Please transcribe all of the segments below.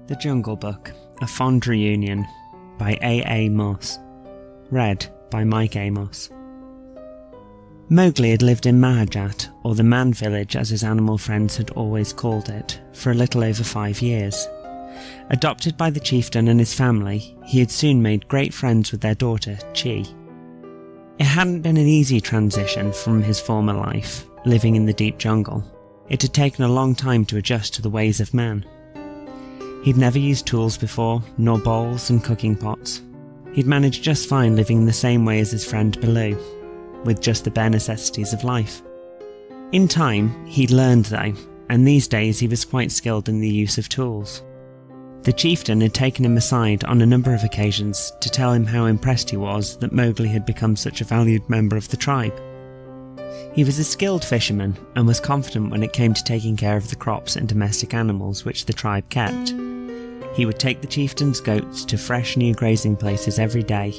The Jungle Book, A Fond Reunion by A. Moss. Read by Mike Amos. Mowgli had lived in Mahajat, or the Man Village as his animal friends had always called it, for a little over 5 years. Adopted by the chieftain and his family, he had soon made great friends with their daughter, Chi. It hadn't been an easy transition from his former life, living in the deep jungle. It had taken a long time to adjust to the ways of man. He'd never used tools before, nor bowls and cooking pots. He'd managed just fine living in the same way as his friend Baloo, with just the bare necessities of life. In time, he'd learned though, and these days he was quite skilled in the use of tools. The chieftain had taken him aside on a number of occasions to tell him how impressed he was that Mowgli had become such a valued member of the tribe. He was a skilled fisherman and was confident when it came to taking care of the crops and domestic animals which the tribe kept. He would take the chieftain's goats to fresh new grazing places every day,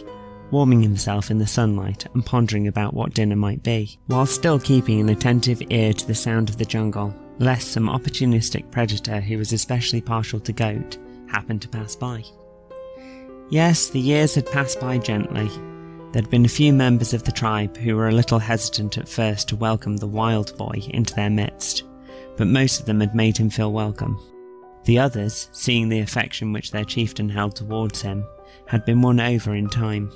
warming himself in the sunlight and pondering about what dinner might be, while still keeping an attentive ear to the sound of the jungle, lest some opportunistic predator who was especially partial to goat happened to pass by. Yes, the years had passed by gently. There'd been a few members of the tribe who were a little hesitant at first to welcome the wild boy into their midst, but most of them had made him feel welcome. The others, seeing the affection which their chieftain held towards him, had been won over in time.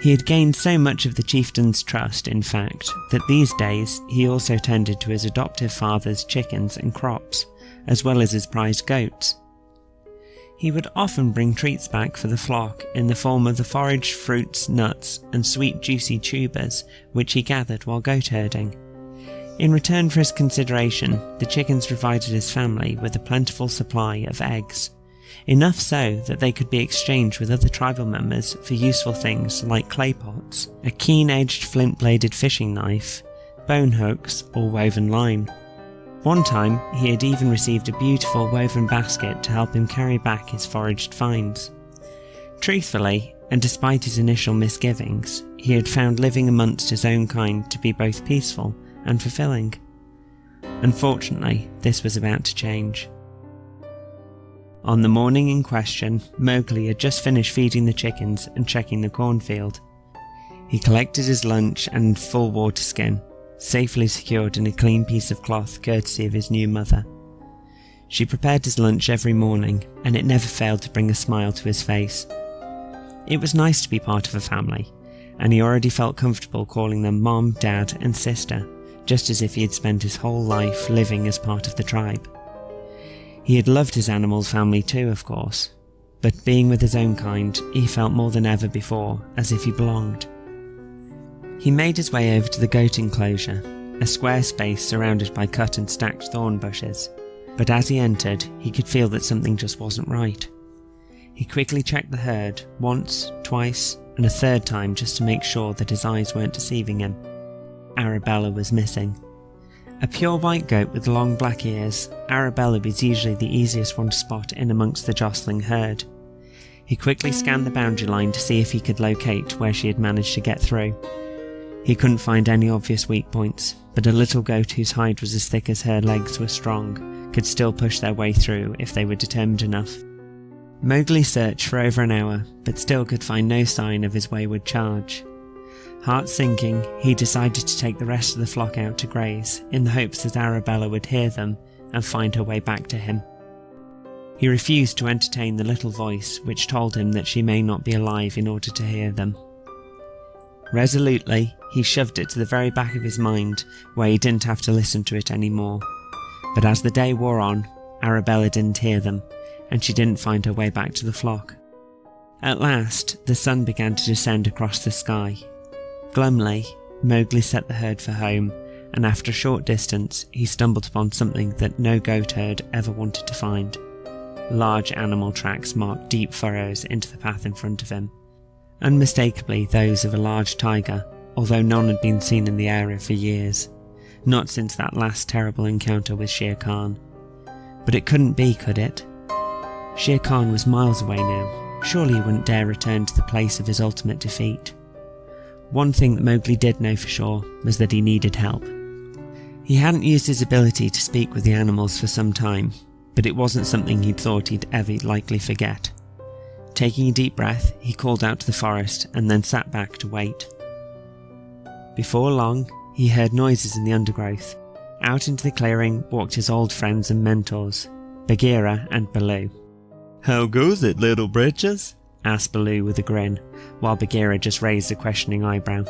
He had gained so much of the chieftain's trust, in fact, that these days he also tended to his adoptive father's chickens and crops, as well as his prized goats. He would often bring treats back for the flock in the form of the forage, fruits, nuts, and sweet juicy tubers which he gathered while goat herding. In return for his consideration, the chickens provided his family with a plentiful supply of eggs, enough so that they could be exchanged with other tribal members for useful things like clay pots, a keen-edged flint-bladed fishing knife, bone hooks, or woven line. One time, he had even received a beautiful woven basket to help him carry back his foraged finds. Truthfully, and despite his initial misgivings, he had found living amongst his own kind to be both peaceful and fulfilling. Unfortunately, this was about to change. On the morning in question, Mowgli had just finished feeding the chickens and checking the cornfield. He collected his lunch and full water skin, safely secured in a clean piece of cloth courtesy of his new mother. She prepared his lunch every morning, and it never failed to bring a smile to his face. It was nice to be part of a family, and he already felt comfortable calling them Mom, Dad, and Sister, just as if he had spent his whole life living as part of the tribe. He had loved his animal family too, of course, but being with his own kind, he felt more than ever before as if he belonged. He made his way over to the goat enclosure, a square space surrounded by cut and stacked thorn bushes, but as he entered, he could feel that something just wasn't right. He quickly checked the herd, once, twice, and a third time just to make sure that his eyes weren't deceiving him. Arabella was missing. A pure white goat with long black ears, Arabella was usually the easiest one to spot in amongst the jostling herd. He quickly scanned the boundary line to see if he could locate where she had managed to get through. He couldn't find any obvious weak points, but a little goat whose hide was as thick as her legs were strong could still push their way through if they were determined enough. Mowgli searched for over an hour, but still could find no sign of his wayward charge. Heart sinking, he decided to take the rest of the flock out to graze, in the hopes that Arabella would hear them and find her way back to him. He refused to entertain the little voice which told him that she may not be alive in order to hear them. Resolutely, he shoved it to the very back of his mind, where he didn't have to listen to it anymore. But as the day wore on, Arabella didn't hear them, and she didn't find her way back to the flock. At last, the sun began to descend across the sky. Glumly, Mowgli set the herd for home, and after a short distance, he stumbled upon something that no goat herd ever wanted to find. Large animal tracks marked deep furrows into the path in front of him. Unmistakably those of a large tiger, although none had been seen in the area for years, not since that last terrible encounter with Shere Khan. But it couldn't be, could it? Shere Khan was miles away now. Surely he wouldn't dare return to the place of his ultimate defeat. One thing that Mowgli did know for sure was that he needed help. He hadn't used his ability to speak with the animals for some time, but it wasn't something he'd thought he'd ever likely forget. Taking a deep breath, he called out to the forest and then sat back to wait. Before long, he heard noises in the undergrowth. Out into the clearing walked his old friends and mentors, Bagheera and Baloo. "How goes it, little britches?" asked Baloo with a grin, while Bagheera just raised a questioning eyebrow.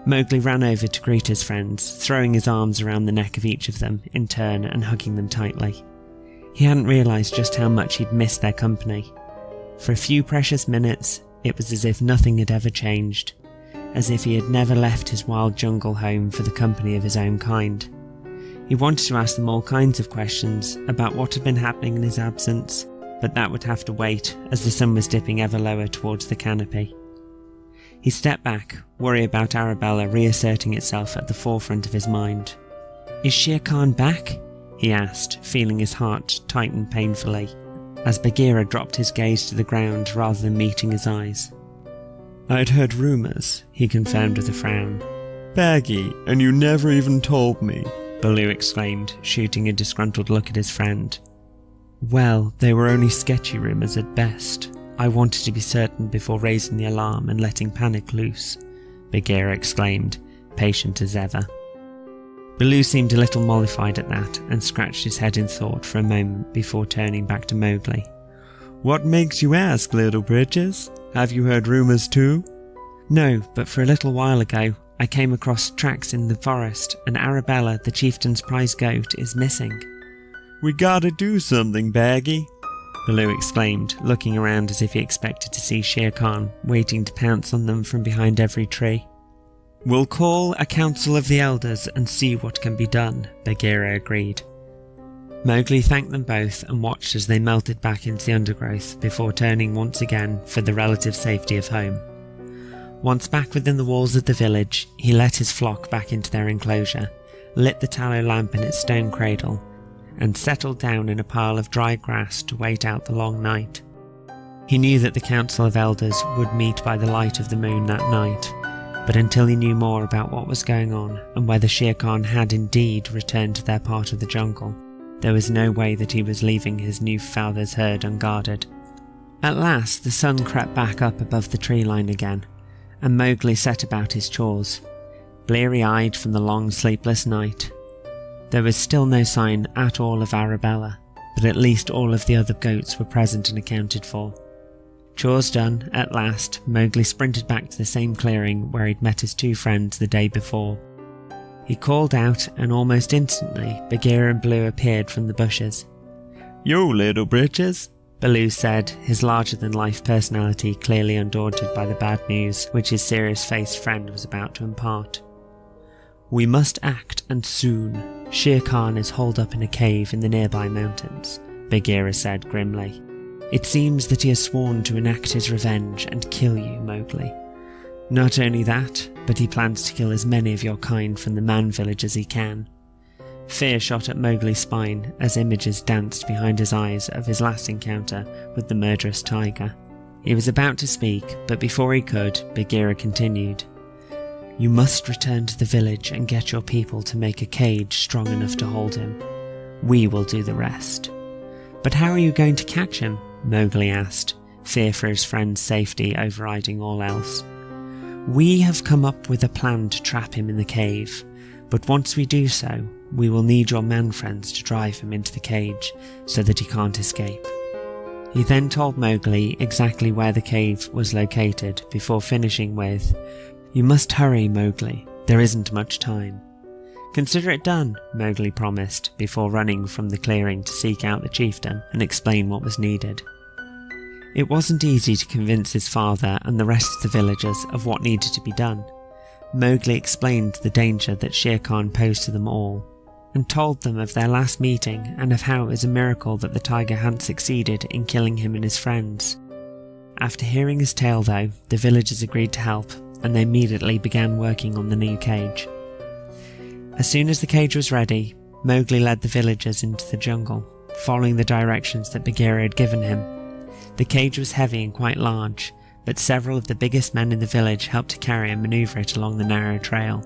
Mowgli ran over to greet his friends, throwing his arms around the neck of each of them in turn and hugging them tightly. He hadn't realised just how much he'd missed their company. For a few precious minutes, it was as if nothing had ever changed, as if he had never left his wild jungle home for the company of his own kind. He wanted to ask them all kinds of questions about what had been happening in his absence, but that would have to wait as the sun was dipping ever lower towards the canopy. He stepped back, worry about Arabella reasserting itself at the forefront of his mind. "Is Shere Khan back?" he asked, feeling his heart tighten painfully, as Bagheera dropped his gaze to the ground rather than meeting his eyes. "I'd heard rumours," he confirmed with a frown. "Baggy, and you never even told me," Baloo exclaimed, shooting a disgruntled look at his friend. "Well, they were only sketchy rumours at best. I wanted to be certain before raising the alarm and letting panic loose," Bagheera exclaimed, patient as ever. Baloo seemed a little mollified at that and scratched his head in thought for a moment before turning back to Mowgli. "What makes you ask, little britches? Have you heard rumours too?" "No, but for a little while ago, I came across tracks in the forest, and Arabella, the chieftain's prize goat, is missing." "We gotta do something, Baggy," Baloo exclaimed, looking around as if he expected to see Shere Khan waiting to pounce on them from behind every tree. "We'll call a council of the elders and see what can be done," Bagheera agreed. Mowgli thanked them both and watched as they melted back into the undergrowth before turning once again for the relative safety of home. Once back within the walls of the village, he let his flock back into their enclosure, lit the tallow lamp in its stone cradle, and settled down in a pile of dry grass to wait out the long night. He knew that the Council of Elders would meet by the light of the moon that night, but until he knew more about what was going on and whether Shere Khan had indeed returned to their part of the jungle, there was no way that he was leaving his new father's herd unguarded. At last the sun crept back up above the tree line again, and Mowgli set about his chores, bleary-eyed from the long sleepless night. There was still no sign at all of Arabella, but at least all of the other goats were present and accounted for. Chores done, at last, Mowgli sprinted back to the same clearing where he'd met his two friends the day before. He called out, and almost instantly Bagheera and Baloo appeared from the bushes. "Yo, little britches," Baloo said, his larger-than-life personality clearly undaunted by the bad news which his serious-faced friend was about to impart. "We must act, and soon. Shere Khan is holed up in a cave in the nearby mountains," Bagheera said grimly. "It seems that he has sworn to enact his revenge and kill you, Mowgli. Not only that, but he plans to kill as many of your kind from the man village as he can." Fear shot at Mowgli's spine as images danced behind his eyes of his last encounter with the murderous tiger. He was about to speak, but before he could, Bagheera continued. "You must return to the village and get your people to make a cage strong enough to hold him. We will do the rest." "But how are you going to catch him?" Mowgli asked, fear for his friend's safety overriding all else. "We have come up with a plan to trap him in the cave, but once we do so, we will need your man friends to drive him into the cage so that he can't escape." He then told Mowgli exactly where the cave was located before finishing with, "You must hurry, Mowgli. There isn't much time." "Consider it done," Mowgli promised, before running from the clearing to seek out the chieftain and explain what was needed. It wasn't easy to convince his father and the rest of the villagers of what needed to be done. Mowgli explained the danger that Shere Khan posed to them all, and told them of their last meeting and of how it was a miracle that the tiger hadn't succeeded in killing him and his friends. After hearing his tale though, the villagers agreed to help, and they immediately began working on the new cage. As soon as the cage was ready, Mowgli led the villagers into the jungle, following the directions that Bagheera had given him. The cage was heavy and quite large, but several of the biggest men in the village helped to carry and maneuver it along the narrow trail.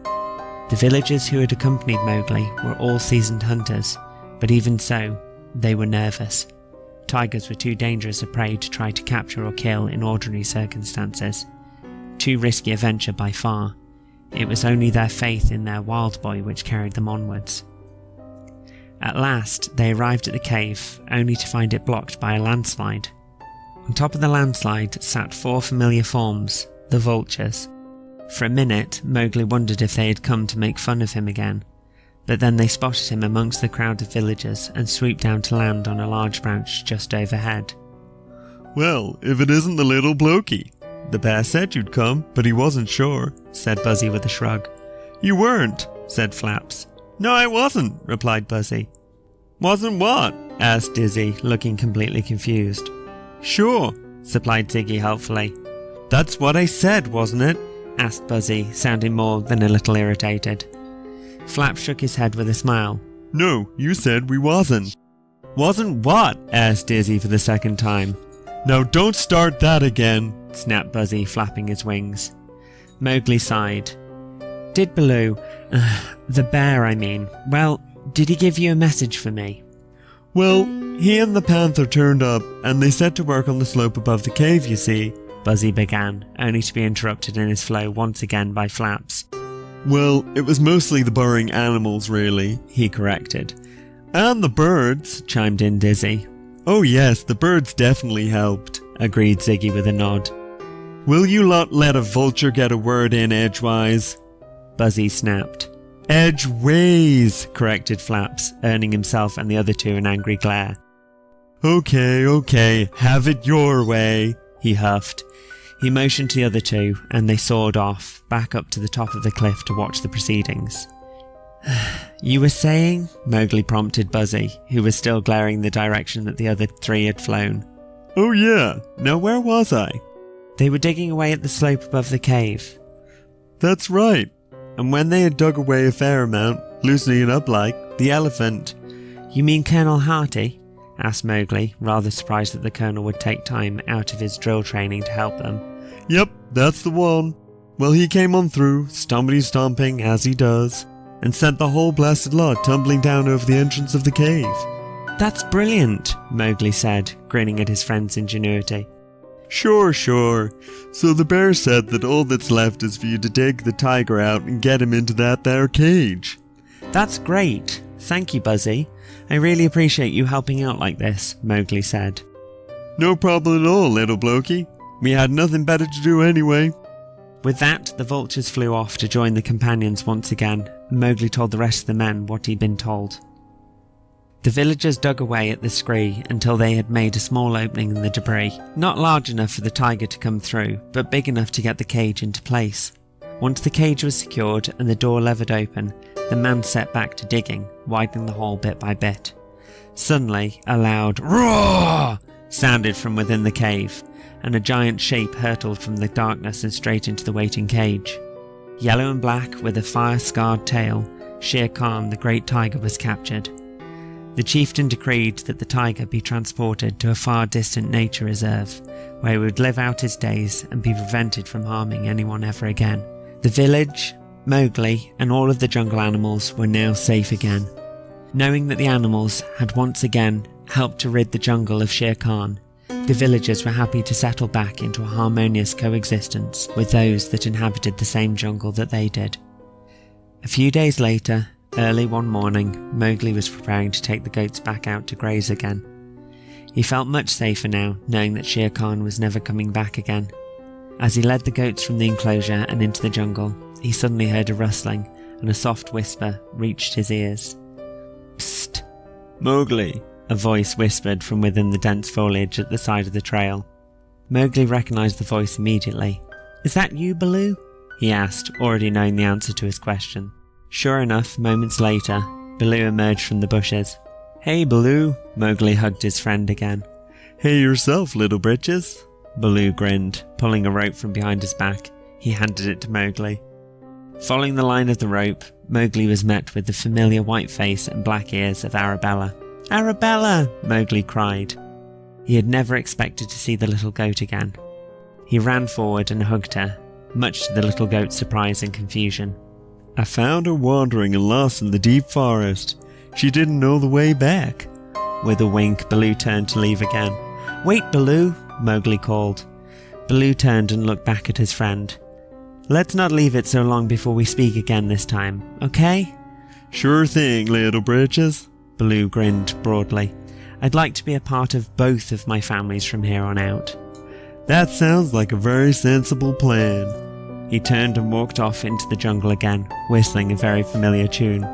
The villagers who had accompanied Mowgli were all seasoned hunters, but even so, They were nervous. Tigers were too dangerous a prey to try to capture or kill in ordinary circumstances. Too risky a venture by far. It was only their faith in their wild boy which carried them onwards. At last, they arrived at the cave, only to find it blocked by a landslide. On top of the landslide sat 4 familiar forms, the vultures. For a minute, Mowgli wondered if they had come to make fun of him again, but then they spotted him amongst the crowd of villagers and swooped down to land on a large branch just overhead. "Well, if it isn't the little blokey. The bear said you'd come, but he wasn't sure," said Buzzy with a shrug. "You weren't," said Flaps. "No, I wasn't," replied Buzzy. "Wasn't what?" asked Dizzy, looking completely confused. "Sure," supplied Ziggy helpfully. "That's what I said, wasn't it?" asked Buzzy, sounding more than a little irritated. Flap shook his head with a smile. "No, you said we wasn't." "Wasn't what?" asked Dizzy for the second time. "Now don't start that again," snapped Buzzy, flapping his wings. Mowgli sighed. "Did Baloo, the bear I mean, well, did he give you a message for me?" "Well, he and the panther turned up, and they set to work on the slope above the cave, you see," Buzzy began, only to be interrupted in his flow once again by Flaps. "Well, it was mostly the burrowing animals, really," he corrected. "And the birds," chimed in Dizzy. "Oh yes, the birds definitely helped," agreed Ziggy with a nod. "Will you lot let a vulture get a word in edgewise?" Buzzy snapped. "Edgeways," corrected Flaps, earning himself and the other two an angry glare. Okay, have it your way," he huffed. He motioned to the other two, and they soared off, back up to the top of the cliff to watch the proceedings. "You were saying?" Mowgli prompted Buzzy, who was still glaring the direction that the other 3 had flown. "Oh yeah, now where was I?" "They were digging away at the slope above the cave." "That's right. And when they had dug away a fair amount, loosening it up like, the elephant—" "You mean Colonel Hardy?" asked Mowgli, rather surprised that the Colonel would take time out of his drill training to help them. "Yep, that's the one. Well, he came on through, stomping as he does, and sent the whole blasted lot tumbling down over the entrance of the cave." "That's brilliant," Mowgli said, grinning at his friend's ingenuity. Sure. So the bear said that all that's left is for you to dig the tiger out and get him into that there cage." "That's great. Thank you, Buzzy. I really appreciate you helping out like this," Mowgli said. "No problem at all, little blokey. We had nothing better to do anyway." With that, the vultures flew off to join the companions once again, and Mowgli told the rest of the men what he'd been told. The villagers dug away at the scree until they had made a small opening in the debris, not large enough for the tiger to come through, but big enough to get the cage into place. Once the cage was secured and the door levered open, the man set back to digging, widening the hole bit by bit. Suddenly, a loud roar sounded from within the cave, and a giant shape hurtled from the darkness and straight into the waiting cage. Yellow and black, with a fire-scarred tail, Shere Khan, the great tiger, was captured. The chieftain decreed that the tiger be transported to a far distant nature reserve, where he would live out his days and be prevented from harming anyone ever again. The village, Mowgli, and all of the jungle animals were now safe again. Knowing that the animals had once again helped to rid the jungle of Shere Khan, the villagers were happy to settle back into a harmonious coexistence with those that inhabited the same jungle that they did. A few days later, early one morning, Mowgli was preparing to take the goats back out to graze again. He felt much safer now, knowing that Shere Khan was never coming back again. As he led the goats from the enclosure and into the jungle, he suddenly heard a rustling, and a soft whisper reached his ears. "Psst! Mowgli!" a voice whispered from within the dense foliage at the side of the trail. Mowgli recognized the voice immediately. "Is that you, Baloo?" he asked, already knowing the answer to his question. Sure enough, moments later, Baloo emerged from the bushes. "Hey, Baloo!" Mowgli hugged his friend again. "Hey yourself, little britches!" Baloo grinned, pulling a rope from behind his back. He handed it to Mowgli. Following the line of the rope, Mowgli was met with the familiar white face and black ears of Arabella. "Arabella!" Mowgli cried. He had never expected to see the little goat again. He ran forward and hugged her, much to the little goat's surprise and confusion. "I found her wandering and lost in the deep forest. She didn't know the way back." With a wink, Baloo turned to leave again. "Wait, Baloo," Mowgli called. Baloo turned and looked back at his friend. "Let's not leave it so long before we speak again this time, okay?" Sure thing, little britches. Baloo grinned broadly. "I'd like to be a part of both of my families from here on out." That sounds like a very sensible plan. He turned and walked off into the jungle again, whistling a very familiar tune.